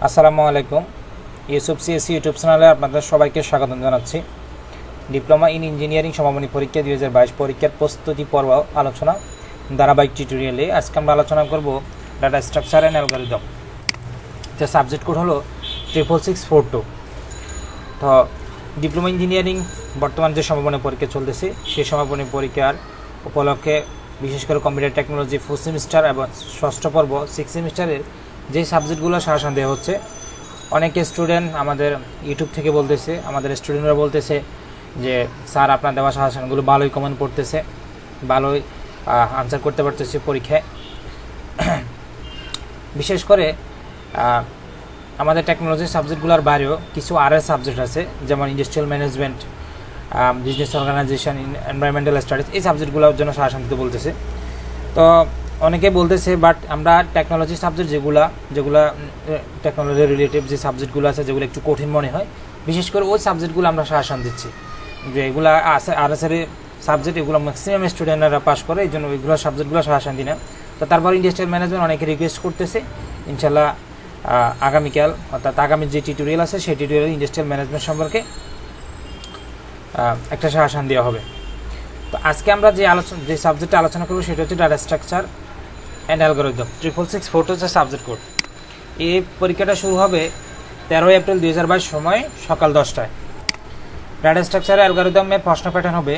আসসালামু আলাইকুম। Yusuf CSC YouTube চ্যানেলে আপনাদের সবাইকে স্বাগত জানাচ্ছি। ডিপ্লোমা ইন ইঞ্জিনিয়ারিং সমাপনী পরীক্ষা 2022 পরীক্ষার প্রস্তুতি পর্ব আলোচনা ধারাবাহিক টিউটোরিয়ালে আজকে আমরা আলোচনা করব ডাটা স্ট্রাকচার অ্যান্ড অ্যালগরিদম। যে সাবজেক্ট কোড হলো 66642। তো ডিপ্লোমা ইঞ্জিনিয়ারিং বর্তমান যে সমাপনী পরীক্ষা চলতেছে সেই সমাপনী পরীক্ষার উপলক্ষে বিশেষ করে কম্পিউটার টেকনোলজি 4 সেমিস্টার এবং ষষ্ঠ পর্ব 6 সেমিস্টারের যে সাবজেক্টগুলো সাজেশন দেওয়া হচ্ছে, অনেকে স্টুডেন্ট আমাদের ইউটিউব থেকে বলতেছে, আমাদের স্টুডেন্টরা বলতেছে যে স্যার আপনার দেওয়া সাজেশনগুলো ভালোই কমেন্ট করতেছে, ভালোই আনসার করতে পারতেছে পরীক্ষায়। বিশেষ করে আমাদের টেকনোলজি সাবজেক্টগুলোর বাইরেও কিছু আরএস সাবজেক্ট আছে, যেমন industrial management, business organisation, environmental studies, এই সাবজেক্টগুলোর জন্য সাজেশন দিতে বলতেছে। তো অনেকে বলতেছে বাট আমরা টেকনোলজি সাবজেক্ট যেগুলো টেকনোলজি রিলেটিভ যে সাবজেক্টগুলো আছে যেগুলো একটু কঠিন মনে হয়, বিশেষ করে ওই সাবজেক্টগুলো আমরা সাজেশন দিচ্ছি। যে এগুলো আছে আরএসের সাবজেক্ট, এগুলো ম্যাক্সিমাম স্টুডেন্টরা পাস করে, এই জন্য ওইগুলো সাবজেক্টগুলো সাজেশন দিই না। তো তারপর ইন্ডাস্ট্রিয়াল ম্যানেজমেন্ট অনেকে রিকোয়েস্ট করতেছে, ইনশাল্লাহ আগামীকাল অর্থাৎ আগামী যে টিউটোরিয়াল আছে সেই টিউটোরিয়াল ইন্ডাস্ট্রিয়াল ম্যানেজমেন্ট সম্পর্কে একটা সাজেশন দেওয়া হবে। তো আজকে আমরা যে সাবজেক্টে আলোচনা করবো সেটা হচ্ছে ডাটা স্ট্রাকচার অ্যান্ড অ্যালগরিদম 66642 হচ্ছে সাবজেক্ট কোড। এই পরীক্ষাটা শুরু হবে 13 এপ্রিল 2022 সময় সকাল 10টায়। ডাটা স্ট্রাকচার অ্যালগরিদমের প্রশ্ন প্যাটার্ন হবে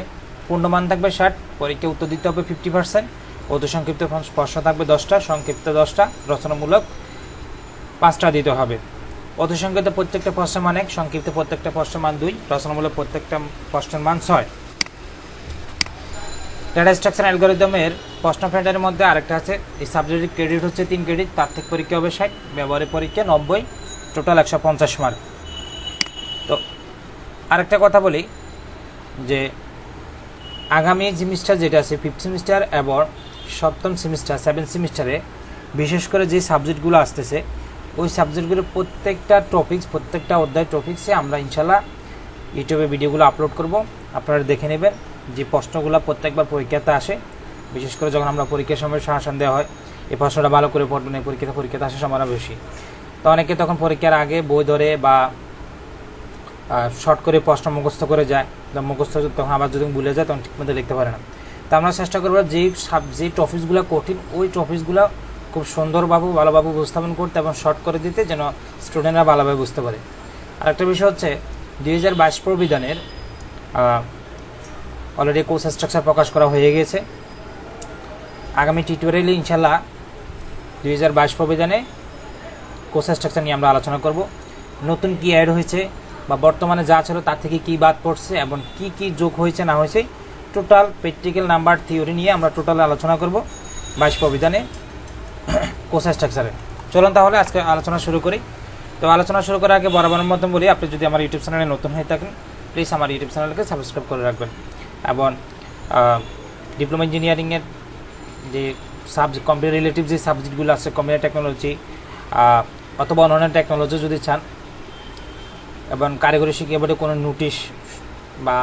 পূর্ণমান থাকবে 60, পরীক্ষা উত্তর দিতে হবে 50%, অতি সংক্ষিপ্ত প্রশ্ন থাকবে 10টা, সংক্ষিপ্ত 10টা, রচনামূলক 5টা দিতে হবে। অতি সংক্ষিপ্ত প্রত্যেকটা প্রশ্নের মান 1, সংক্ষিপ্ত প্রত্যেকটা প্রশ্নের মান 2, রচনামূলক প্রত্যেকটা প্রশ্নের মান 6। ডাটা স্ট্রাকচার অ্যালগরিদমের প্রশ্ন প্যাটার্নের মধ্যে আরেকটা আছে, এই সাবজেক্টের ক্রেডিট হচ্ছে 3 ক্রেডিট, তাত্ত্বিক পরীক্ষা হবে 60, ব্যবহারিক পরীক্ষা 90, টোটাল 150 মার্ক। তো আরেকটা কথা বলি যে আগামী সেমিস্টার যেটা আছে 5th সেমিস্টার এবং 7ম সেমিস্টার 7 সেমিস্টারে বিশেষ করে যে সাবজেক্টগুলো আসতেছে ওই সাবজেক্টগুলো প্রত্যেকটা টপিক্স, প্রত্যেকটা অধ্যায় টপিক্সে আমরা ইনশাল্লাহ ইউটিউবে ভিডিওগুলো আপলোড করব, আপনারা দেখে নেবেন। যে প্রশ্নগুলো প্রত্যেকবার পরীক্ষাতে আসে, বিশেষ করে যখন আমরা পরীক্ষার সময় সাজেশন দেওয়া হয় এই প্রশ্নটা ভালো করে পড়বেন, এই পরীক্ষাতে আসার সম্ভাবনা বেশি। তো অনেকে তখন পরীক্ষার আগে বই ধরে বা শর্ট করে প্রশ্ন মুখস্থ করে যায়, মুখস্থ তখন আবার যদি ভুলে যায় তখন ঠিকমতো লিখতে পারে না। তো আমরা চেষ্টা করবো যে টপিকসগুলো কঠিন ওই টপিকসগুলো খুব সুন্দরভাবে ভালোভাবে উপস্থাপন করতে এবং শর্ট করে দিতে, যেন স্টুডেন্টরা ভালোভাবে বুঝতে পারে। আরেকটা বিষয় হচ্ছে 2022 প্রবিধানের অলরেডি কোর্স স্ট্রাকচার প্রকাশ করা হয়ে গেছে। আগামী টিউটোরিয়ালে ইনশাল্লাহ 2022 প্রবিধানে কোর্স স্ট্রাকচার নিয়ে আমরা আলোচনা করব। নতুন কি অ্যাড হয়েছে বা বর্তমানে যা ছিল তার থেকে কি বাদ পড়ছে এবং কি যোগ হয়েছে না হয়েছে, টোটাল প্র্যাকটিক্যাল নাম্বার থিওরি নিয়ে আমরা টোটাল আলোচনা করব 22 প্রবিধানে কোর্স স্ট্রাকচারে। চলুন তাহলে আজকে আলোচনা শুরু করি। তো আলোচনা শুরু করার আগে বরাবরের মতন বলি, আপনি যদি আমার ইউটিউব চ্যানেলে নতুন হয়ে থাকেন প্লিজ আমার ইউটিউব চ্যানেলকে সাবস্ক্রাইব করে রাখবেন এবং ডিপ্লোমা ইঞ্জিনিয়ারিংয়ের যে কম্পিউটার রিলেটিভ যে সাবজেক্টগুলো আছে, কম্পিউটার টেকনোলজি অথবা অন্যান্য টেকনোলজি যদি চান এবং কারিগরি শিক্ষা বোর্ডে কোনো নোটিশ বা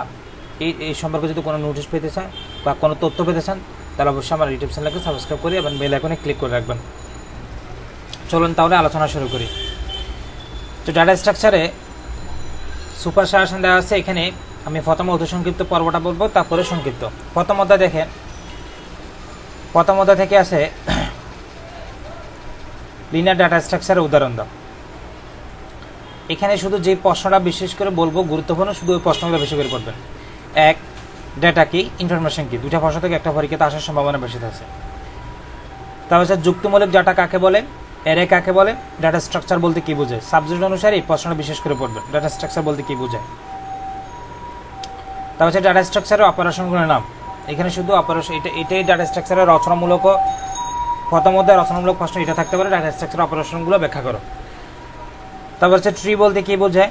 এই সম্পর্কে যদি কোনো নোটিশ পেতে চান বা কোনো তথ্য পেতে চান তাহলে অবশ্যই আমার ইউটিউব চ্যানেলকে সাবস্ক্রাইব করি এবং বেল আইকনে ক্লিক করে রাখবেন। চলুন তাহলে আলোচনা শুরু করি। তো ডাটা স্ট্রাকচারে সুপার সাজেশন দেওয়া আছে, এখানে আমি প্রথম অতি সংক্ষিপ্ত পর্বটা বলবো, তারপরে সংক্ষিপ্ত। প্রথম অধ্যায় দেখেন, প্রথম অধ্যায় থেকে আছে লিনিয়ার ডাটা স্ট্রাকচারের উদাহরণ দাও। এখানে শুধু যে প্রশ্নটা বিশেষ করে বলবো গুরুত্বপূর্ণ, শুধু ওই প্রশ্নগুলো বেশি করে পড়বেন। 1, ডেটা কি, ইনফরমেশন কি, দুইটা প্রশ্ন থেকে একটা পরীক্ষাতে আসার সম্ভাবনা বেশি আছে। তারপর হচ্ছে যুক্তিমূলক ডাটা কাকে বলে, অ্যারে কাকে বলে, ডাটা স্ট্রাকচার বলতে কি বোঝায়, সাবজেক্ট অনুসারে এই প্রশ্নটা বিশেষ করে পড়বেন, ডাটা স্ট্রাকচার বলতে কি বোঝায়। তারপর হচ্ছে ডাটা স্ট্রাকচারের অপারেশনগুলোর নাম, এখানে শুধু অপারেশন এটাই ডাটা স্ট্রাকচারের রচনামূলক, প্রথম অধ্যায় রচনামূলক প্রশ্ন এটা থাকতে পারে, ডাটা স্ট্রাকচার অপারেশনগুলো ব্যাখ্যা করো। তারপর হচ্ছে ট্রি বলতে কি বোঝায়,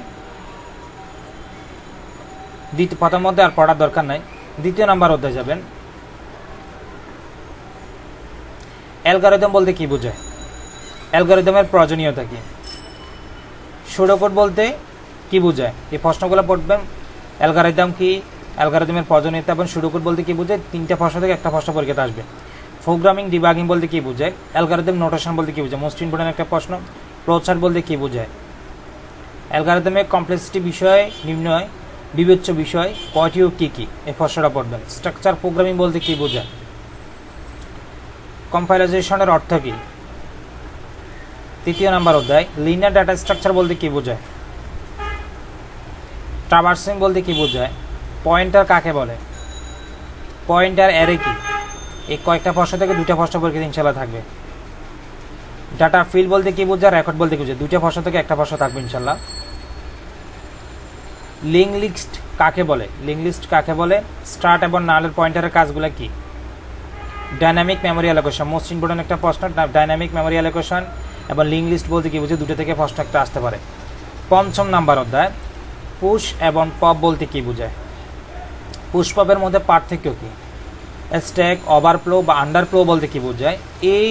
প্রথম অধ্যায় আর পড়ার দরকার নাই, দ্বিতীয় নাম্বার অধ্যায় যাবেন। অ্যালগরিদম বলতে কি বোঝায়, অ্যালগরিদমের প্রয়োজনীয়তা কি, সুডোকোড বলতে কি বোঝায়, এই প্রশ্নগুলো পড়বেন। অ্যালগরিদম কি, অ্যালগরিদমের প্রয়োজনীয়তা এবং সুডোকোড বলতে কি বোঝায়, 3টা প্রশ্ন থেকে একটা প্রশ্ন পরীক্ষাতে আসবে। প্রোগ্রামিং ডিবাগিং বলতে কি বোঝায়, অ্যালগরিদম নোটেশন বলতে কি বোঝায়, মোস্ট ইম্পর্টেন্ট একটা প্রশ্ন। ফ্লোচার্ট বলতে কি বোঝায়? অ্যালগরিদমের কমপ্লেক্সিটি বিষয় নির্ণয় বিবেচ্য বিষয় কয়টি ও কী কী এই প্রশ্নটা পড়বেন। স্ট্রাকচার প্রোগ্রামিং বলতে কি বোঝায়? কম্পাইলাইজেশনের অর্থ কী? 3 নম্বর অধ্যায় লিনিয়ার ডাটা স্ট্রাকচার বলতে কি বোঝায়? ট্রাভার্সিং বলতে কি বোঝায়? পয়েন্টার কাকে বলে? পয়েন্টার অ্যারে কি? এই কয়েকটা প্রশ্ন থেকে 2টা প্রশ্ন পরীক্ষা ইনশাআল্লাহ থাকবে। ডাটা ফিল্ড বলতে কি বোঝায়? রেকর্ড বলতে কি বোঝায়? 2টা প্রশ্ন থেকে একটা প্রশ্ন থাকবে ইনশাআল্লাহ। লিঙ্ক লিস্ট কাকে বলে? লিঙ্ক লিস্ট কাকে বলে? স্টার্ট এবং নালের পয়েন্টারের কাজগুলো কি? Dynamic memory allocation most important একটা প্রশ্ন। ডাইনামিক মেমোরি অ্যালোকেশন এবং লিঙ্ক লিস্ট বলতে কি বোঝায়? 2টা থেকে প্রশ্ন একটা আসতে পারে। 5 নম্বর অধ্যায় পুশ এবং পপ বলতে কি বোঝায়? পুশ পপের মধ্যে পার্থক্য কি? স্ট্যাক, ওভারফ্লো বা আন্ডারফ্লো বলতে কি বোঝায়? এই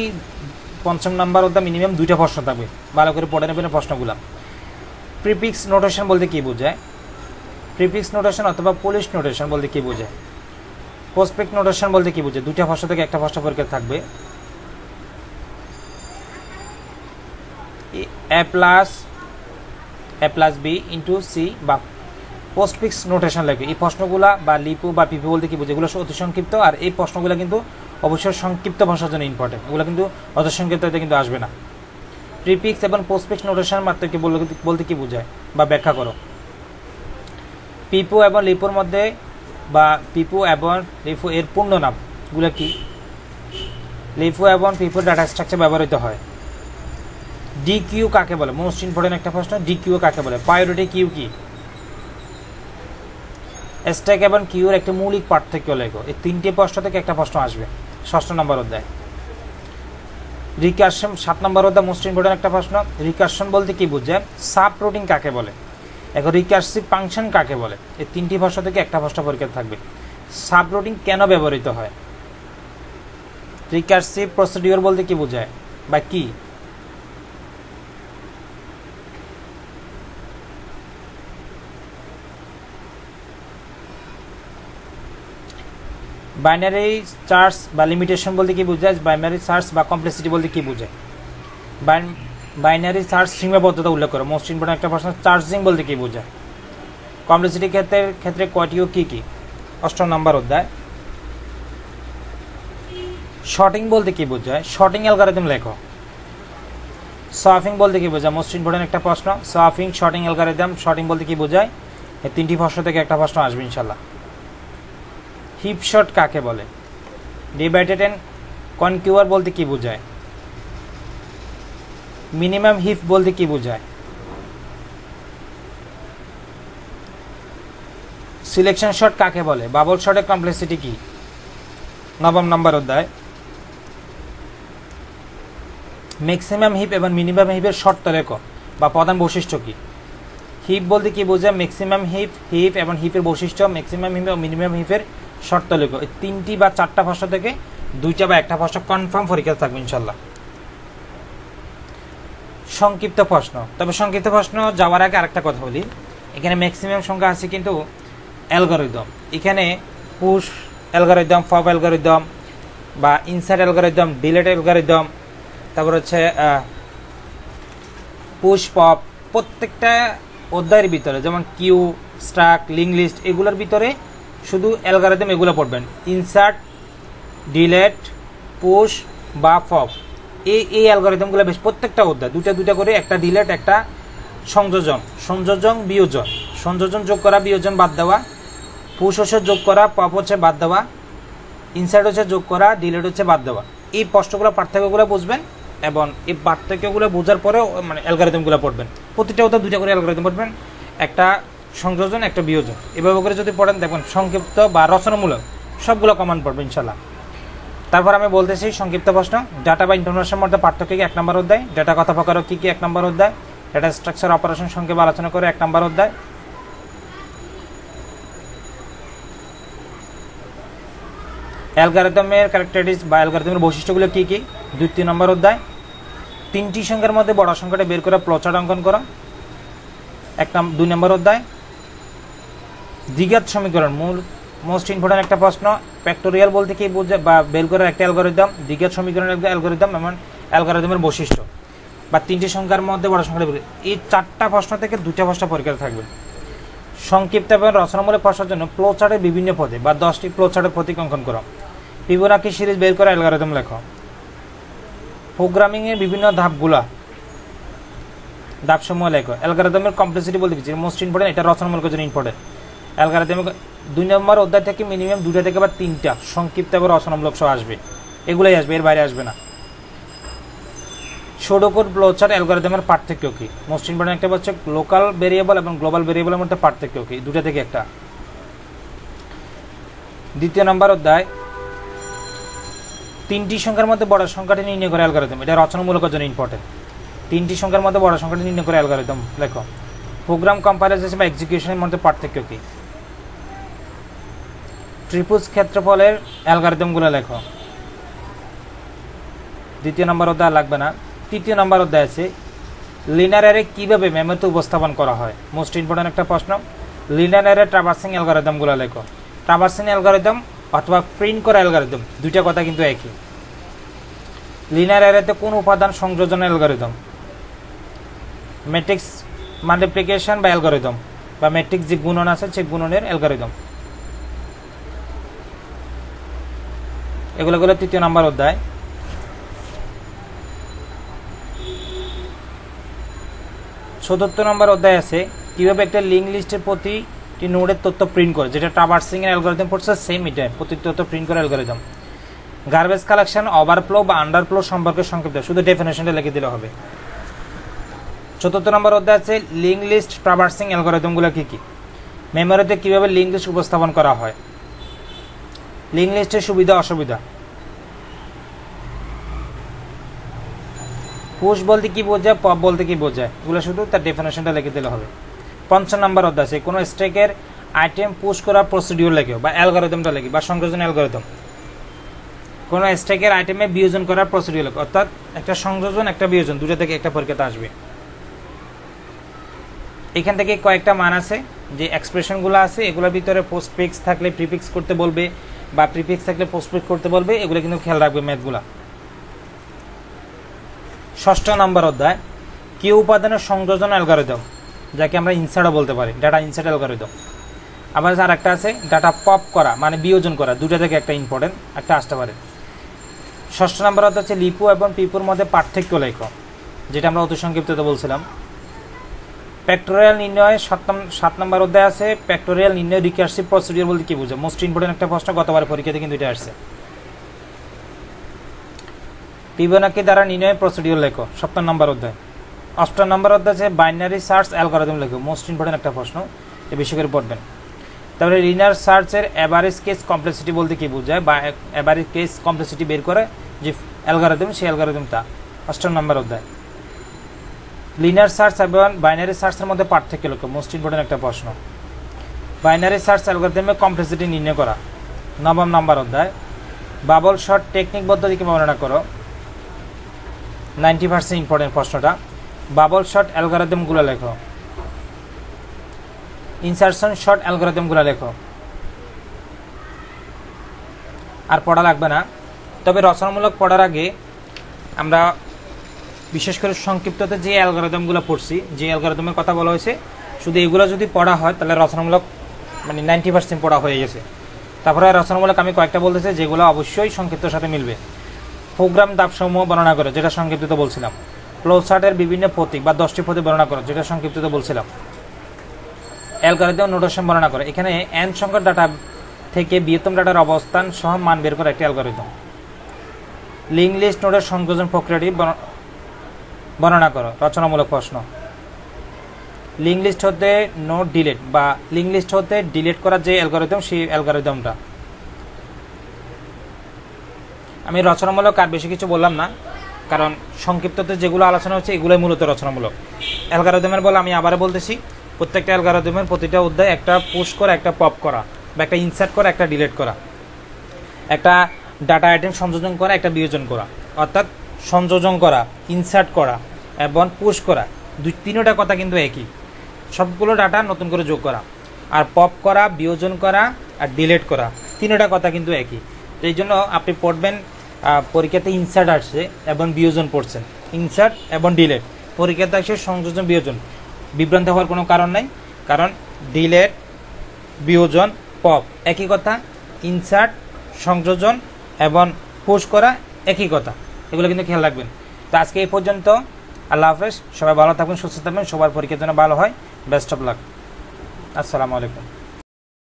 5 নম্বর অধ্যায় মিনিমাম 2টা প্রশ্ন থাকবে, ভালো করে পড়ে নেবেন প্রশ্নগুলো। প্রিফিক্স নোটেশন বলতে কি বোঝায়? প্রিফিক্স নোটেশন অথবা পুলিশ নোটেশন বলতে কি বোঝায়? প্রসপেক্ট নোটেশন বলতে কি বোঝায়? 2টা প্রশ্ন থেকে একটা প্রশ্ন পরীক্ষা থাকবে। a plus B into C বা পোস্টফিক্স নোটেশন লাগে। এই প্রশ্নগুলা বা লিপু বা পিপু বলতে কি বোঝায়? এগুলো অতি সংক্ষিপ্ত, আর এই প্রশ্নগুলো কিন্তু অবশ্যই সংক্ষিপ্ত ভাষার জন্য ইম্পর্টেন্ট। এগুলো কিন্তু অত সংক্ষিপ্ততে কিন্তু আসবে না। প্রিফিক্স এবং পোস্টফিক্স নোটেশন পার্থক্য বলতে কি বোঝায় বা ব্যাখ্যা করো। পিপু এবং লিপুর মধ্যে বা পিপু এবং লিপু এর পূর্ণ নামগুলো কি? লিপু এবং পিপুর ডাটা স্ট্রাকচার ব্যবহৃত হয়। ডিকিউ কাকে বলে? মোস্ট ইম্পর্টেন্ট একটা প্রশ্ন। ডিকিউ কাকে বলে? প্রায়োরিটি কিউ কি? স্ট্যাক এবং কিউর একটা মৌলিক পার্থক্য লেখো। এই 3টে প্রশ্ন থেকে একটা প্রশ্ন আসবে 6 নম্বর অধ্যায়। রিকারশন 7 নম্বর অধ্যায় মোস্ট ইম্পর্টেন্ট একটা প্রশ্ন। রিকারশন বলতে কি বোঝায়? সাব রুটিন কাকে বলে? এখন রিকার্সিভ ফাংশন কাকে বলে? এই 3টি প্রশ্ন থেকে একটা প্রশ্ন পরীক্ষা থাকবে। সাব রুটিন কেন ব্যবহৃত হয়? রিকার্সিভ প্রসিডিওর বলতে কি বোঝায় বা কি? বাইনারি সার্চ বা লিমিটেশন বলতে কি বোঝায়? বাইনারি সার্চ বা কমপ্লেক্সিটি বলতে কি বোঝায়? বাইনারি সার্চ সীমাবদ্ধতা উল্লেখ করো। মোস্ট ইম্পর্টেন্ট একটা প্রশ্ন। চার্জিং বলতে কি বোঝায়? কমপ্লেক্সিটি ক্ষেত্রে কয়টি ও কি কি? 8 নম্বর অধ্যায়। শর্টিং বলতে কি বোঝায়? শর্টিং অ্যালগরিদম লেখো। সোয়াপিং বলতে কি বোঝায়? মোস্ট ইম্পর্টেন্ট একটা প্রশ্ন। সোয়াপিং, শর্টিং অ্যালগরিদম, শর্টিং বলতে কি বোঝায়? এই 3টি প্রশ্ন থেকে একটা প্রশ্ন আসবে ইনশাল্লাহ। হিপ শট কাকে বলে? ডিভাইডেড এন্ড কনকিউয়ার বলতে কি বোঝায়? মিনিমাম হিপ বলতে কি বোঝায়? সিলেকশন শট কাকে বলে? বাবল শটের কমপ্লেক্সিটি কি? 9 নম্বর অধ্যায়। ম্যাক্সিমাম হিপ এবং মিনিমাম হিপের শর্ত লেখো বা প্রধান বৈশিষ্ট্য কি? হিপ বলতে কি বোঝায়? ম্যাক্সিমাম হিপ এবং হিপের বৈশিষ্ট্য, ম্যাক্সিমাম হিপ এবং মিনিমাম হিপের শর্ত লেখো। এই 3টি বা 4টা প্রশ্ন থেকে 2টা বা একটা প্রশ্ন কনফার্ম পরীক্ষা থাকবে ইনশাল্লাহ। সংক্ষিপ্ত প্রশ্ন। তবে সংক্ষিপ্ত প্রশ্ন যাওয়ার আগে আরেকটা কথা বলি, এখানে ম্যাক্সিমাম সংখ্যা আছে কিন্তু অ্যালগরিদম। এখানে পুশ অ্যালগরিদম, পপ অ্যালগরিদম বা ইনসার্ট অ্যালগরিদম, ডিলেট অ্যালগরিদম, তারপর হচ্ছে পুশ পপ, প্রত্যেকটা অধ্যায়ের ভিতরে যেমন কিউ, স্ট্রাক, লিঙ্ক লিস্ট, এগুলোর ভিতরে শুধু অ্যালগরিদম এগুলো পড়বেন। ইনসার্ট, ডিলেট, পুশ বা পপ, এই অ্যালগরিদমগুলো বেশ প্রত্যেকটা অধ্যায় 2টা করে, একটা ডিলেট, একটা সংযোজন বিয়োজন, সংযোজন যোগ করা, বিয়োজন বাদ দেওয়া, পুশ হচ্ছে যোগ করা, পপ হচ্ছে বাদ দেওয়া, ইনসার্ট হচ্ছে যোগ করা, ডিলেট হচ্ছে বাদ দেওয়া। এই প্রশ্নগুলো পার্থক্যগুলো বুঝবেন এবং এই পার্থক্যগুলো বোঝার পরেও মানে অ্যালগরিদমগুলো পড়বেন। প্রতিটা অধ্যায় 2টা করে অ্যালগরিদম পড়বেন, একটা সংযোজন, একটা বিয়োজন। এভাবে করে যদি পড়েন দেখবেন সংক্ষিপ্ত বা রচনামূলক সবগুলো কমন পড়বে ইনশাল্লাহ। তারপর আমি বলতেছি সংক্ষিপ্ত প্রশ্ন। ডাটা বা ইনফরমেশনের মধ্যে পার্থক্য কি? 1 নম্বর অধ্যায়। ডাটা কথা প্রকার কি কি? 1 নম্বর অধ্যায়। ডাটা স্ট্রাকচার অপারেশন সংক্ষেপে আলোচনা করে 1 নম্বর অধ্যায়। অ্যালগরিদমের ক্যারেক্টারিস্টিক্স বা অ্যালগরিদমের বৈশিষ্ট্যগুলো কি কি? 2 নম্বর অধ্যায়। 3টি সংখ্যার মধ্যে বড় সংখ্যাটা বের করে ফ্লোচার্ট অঙ্কন করো 2 নম্বর অধ্যায়। দ্বিঘাত সমীকরণ মোস্ট ইম্পর্টেন্ট একটা প্রশ্ন। ফ্যাক্টোরিয়াল বলতে কি বোঝায় বা বের করার একটা অ্যালগরিদম, দ্বিঘাত সমীকরণের একটা অ্যালগরিদম এবং অ্যালগরিদমের বৈশিষ্ট্য। বা 3টি সংখ্যার মধ্যে বড় সংখ্যাটি বের করো। এই 4টা প্রশ্ন থেকে 2টা প্রশ্ন পরীক্ষায় থাকবে। সংক্ষিপ্ত এবং রচনামূলক প্রশ্নের জন্য ফ্লো চার্টের বিভিন্ন পদে বা 10টি ফ্লো চার্টের প্রতীক অঙ্কন করো। ফিবোনাকি সিরিজ বের করে অ্যালগরিদম লেখো। প্রোগ্রামিংয়ের বিভিন্ন ধাপসমূহ লেখো। অ্যালগরিদমের কমপ্লেক্সিটি বলতে কিছু মোস্ট ইম্পর্টেন্ট, এটা রচনামূলকের জন্য ইম্পর্টেন্ট। অ্যালগরিদম 2 নম্বর অধ্যায় থেকে মিনিমাম 2টা থেকে বা 3টা সংক্ষিপ্ত এবং রচনামূলক সহ আসবে, এগুলোই আসবে, এর বাইরে আসবে না। সুডোকুর ফ্লোচার্ট অ্যালগরিদমের পার্থক্য কি? মোস্ট ইম্পর্টেন্ট একটা হচ্ছে লোকাল ভেরিয়েবল এবং গ্লোবাল ভেরিয়েবলের মধ্যে পার্থক্য কি, 2টা থেকে একটা। 2 নম্বর অধ্যায় 3টি সংখ্যার মধ্যে বড় সংখ্যাটি নির্ণয় করে অ্যালগরিদম, এটা রচনামূলকের জন্য ইম্পর্টেন্ট। 3টি সংখ্যার মধ্যে বড় সংখ্যাটি নির্ণয় করে অ্যালগরিদম লেখো। প্রোগ্রাম কম্পাইলেশন বা এক্সিকিউশনের মধ্যে পার্থক্য কি? ত্রিভুজ ক্ষেত্রফলের অ্যালগরিদমগুলো লেখো। 2 নম্বর অধ্যায় লাগবে না। 3 নম্বর অধ্যায় আছে লিনিয়ার অ্যারে কিভাবে মেমোরিতে উপস্থাপন করা হয়, মোস্ট ইম্পর্টেন্ট একটা প্রশ্ন। লিনিয়ার অ্যারে ট্রাভার্সিং অ্যালগরিদমগুলো লেখো। ট্রাভার্সিং অ্যালগরিদম অথবা প্রিন্ট করা অ্যালগরিদম, 2টা কথা কিন্তু একই। লিনিয়ার অ্যারেতে কোন উপাদান সংযোজন অ্যালগরিদম? ম্যাট্রিক্স মাল্টিপ্লিকেশন বা অ্যালগরিদম, বা ম্যাট্রিক্স যে গুণন আছে সেই গুণনের অ্যালগরিদম, এগুলো 3 নম্বর অধ্যায়। 74 নম্বর অধ্যায় আছে কিভাবে একটা লিঙ্ক লিস্টের প্রতিটি নোডের তথ্য প্রিন্ট করে, যেটা ট্রাভার্সিং এর অ্যালগরিদম পড়ছে সেম, এটা প্রতিটি তথ্য প্রিন্ট করে অ্যালগরিদম। গার্বেজ কালেকশন, ওভারফ্লো বা আন্ডারফ্লো সম্পর্কে সংক্ষিপ্ত, শুধু ডেফিনেশনটা লিখে দিলে হবে। 74 নম্বর অধ্যায় আছে লিঙ্ক লিস্ট ট্রাভার্সিং অ্যালগরিদমগুলো কি কি? মেমোরিতে কিভাবে লিঙ্ক লিস্ট উপস্থাপন করা হয়, লিঙ্ক লিস্টের সুবিধা অসুবিধা, পুশ বলতে কি বোঝায়, পপ বলতে কি বোঝায়, এগুলো শুধু তার ডেফিনেশনটা লিখে দিলে হবে। 55 নম্বর অধ্যায় আছে কোনো স্ট্যাকের আইটেম পুশ করার প্রসিডিউর লেখো বা অ্যালগরিদমটা লেখো, বা সংযোজন অ্যালগরিদম। কোনো স্ট্যাকের আইটেমে বিয়োজন করার প্রসিডিউর লেখো, অর্থাৎ একটা সংযোজন একটা বিয়োজন, 2টা থেকে একটা পরীক্ষাতে আসবে। এখান থেকে কয়েকটা মান আছে, যে এক্সপ্রেশনগুলো আছে এগুলোর ভিতরে পোস্টফিক্স থাকলে প্রিফিক্স করতে বলবে, বা প্রিফিক্স থাকলে পোস্টফিক্স করতে বলবে, এগুলো কিন্তু খেয়াল রাখবে ম্যাথগুলা। 6 নম্বর অধ্যায় কি উপাদানের সংযোজন অ্যালগরিদম, যাকে আমরা ইনসার্টও বলতে পারি, ডাটা ইনসার্ট অ্যালগরিদম। আবার আর একটা আছে ডাটা পপ করা, মানে বিয়োজন করা, 2টা থেকে একটা ইম্পর্টেন্ট একটা আসতে পারে। 6 নম্বর অধ্যায় হচ্ছে লিপু এবং পিপুর মধ্যে পার্থক্য লেখো, যেটা আমরা অতি সংক্ষিপ্ততে বলছিলাম। ফ্যাক্টোরিয়াল নির্ণয় 7 নম্বর অধ্যায় আছে ফ্যাক্টোরিয়াল নির্ণয় রিকার্সিভ প্রসিডিউর বলতে কি বোঝায়, মোস্ট ইম্পর্টেন্ট একটা প্রশ্ন, গতবার পরীক্ষাতে কিন্তু এটা আসছে। ফিবোনাকি দ্বারা নির্ণয় প্রসিডিউর লেখো, 7 নম্বর অধ্যায়। 8 নম্বর অধ্যায় আছে বাইনারি সার্চ অ্যালগরিদম লেখো, মোস্ট ইম্পর্টেন্ট একটা প্রশ্ন, এটা বেশি করে পড়বেন। তারপরে লিনিয়ার সার্চের অ্যাভারেজ কেস কমপ্লেক্সিটি বলতে কি বোঝায়, বা অ্যাভারেজ কেস কমপ্লেক্সিটি বের করে যে অ্যালগরিদম, সেই অ্যালগরিদমটা 8 নম্বর অধ্যায়। লিনিয়ার সার্চ এবং বাইনারি সার্চের মধ্যে পার্থক্য লেখো, মোস্ট ইম্পর্টেন্ট একটা প্রশ্ন। বাইনারি সার্চ অ্যালগরিদমের কমপ্লেক্সিটি নির্ণয় করা, 9 নম্বর অধ্যায়। বাবল শর্ট টেকনিক পদ্ধতিকে বর্ণনা করো, 90% ইম্পর্টেন্ট প্রশ্নটা। বাবল শর্ট অ্যালগরিদমগুলো লেখো। ইনসারশন শর্ট অ্যালগরিদমগুলো লেখো। আর পড়া লাগবে না, তবে রচনামূলক পড়ার আগে আমরা বিশেষ করে সংক্ষিপ্ততে যে অ্যালগরিদমগুলো পড়ছি, যে অ্যালগরিদমের কথা বলা হয়েছে, শুধু এগুলো যদি পড়া হয় তাহলে রচনামূলক মানে 90% পড়া হয়ে গেছে। তারপরে রচনামূলক আমি কয়েকটা বলতেছি যেগুলো অবশ্যই সংক্ষিপ্তের সাথে মিলবে। প্রোগ্রাম ধাপসমূহ বর্ণনা করে, যেটা সংক্ষিপ্ততে বলছিলাম। ফ্লোচার্টের বিভিন্ন প্রতীক বা 10টি প্রতীক বর্ণনা করে, যেটা সংক্ষিপ্ততে বলছিলাম। অ্যালগরিদম নোটেশন বর্ণনা করে, এখানে n সংখ্যার ডাটা থেকে বৃহত্তম ডাটার অবস্থান সহ মান বের করা একটি অ্যালগরিদম। লিঙ্ক লিস্ট নোডের সংযোজন প্রক্রিয়াটি বর্ণনা করো, রচনামূলক প্রশ্ন। লিঙ্ক লিস্ট হতে নোড ডিলিট বা লিঙ্ক লিস্ট হতে ডিলিট করার যে অ্যালগরিদম, সেই অ্যালগরিদমটা। আমি রচনামূলক আর বেশি কিছু বললাম না, কারণ সংক্ষিপ্ততে যেগুলো আলোচনা হচ্ছে এগুলোই মূলত রচনামূলক। অ্যালগরিদমের বলে আমি আবার বলতেছি, প্রত্যেকটা অ্যালগরিদমের প্রতিটা অধ্যায় একটা পুশ করা, একটা পপ করা, বা একটা ইনসার্ট করা, একটা ডিলিট করা, একটা ডাটা আইটেম সংযোজন করা, একটা বিয়োজন করা, অর্থাৎ সংযোজন করা, ইনসার্ট করা এবং পুশ করা, তিনটা কথা কিন্তু একই। সবগুলো ডাটা নতুন করে যোগ করা, আর পপ করা, বিয়োজন করা আর ডিলিট করা, তিনটা কথা কিন্তু একই। এই জন্য আপনি পড়বেন পরীক্ষাতে ইনসার্ট আসছে এবং বিয়োজন পড়ছেন, ইনসার্ট এবং ডিলেট। পরীক্ষাতে আসে সংযোজন বিয়োজন, বিভ্রান্ত হওয়ার কোনো কারণ নাই, কারণ ডিলেট বিয়োজন পপ একই কথা, ইনসার্ট সংযোজন এবং পুশ করা একই কথা, এগুলো কিন্তু খেয়াল রাখবেন। তো আজকে এই পর্যন্ত, আল্লাহ হাফেজ, সবাই ভালো থাকবেন, সুস্থ থাকবেন, সবার পরীক্ষার জন্য ভালো হয়, বেস্ট অফ লাক, আসসালামু আলাইকুম।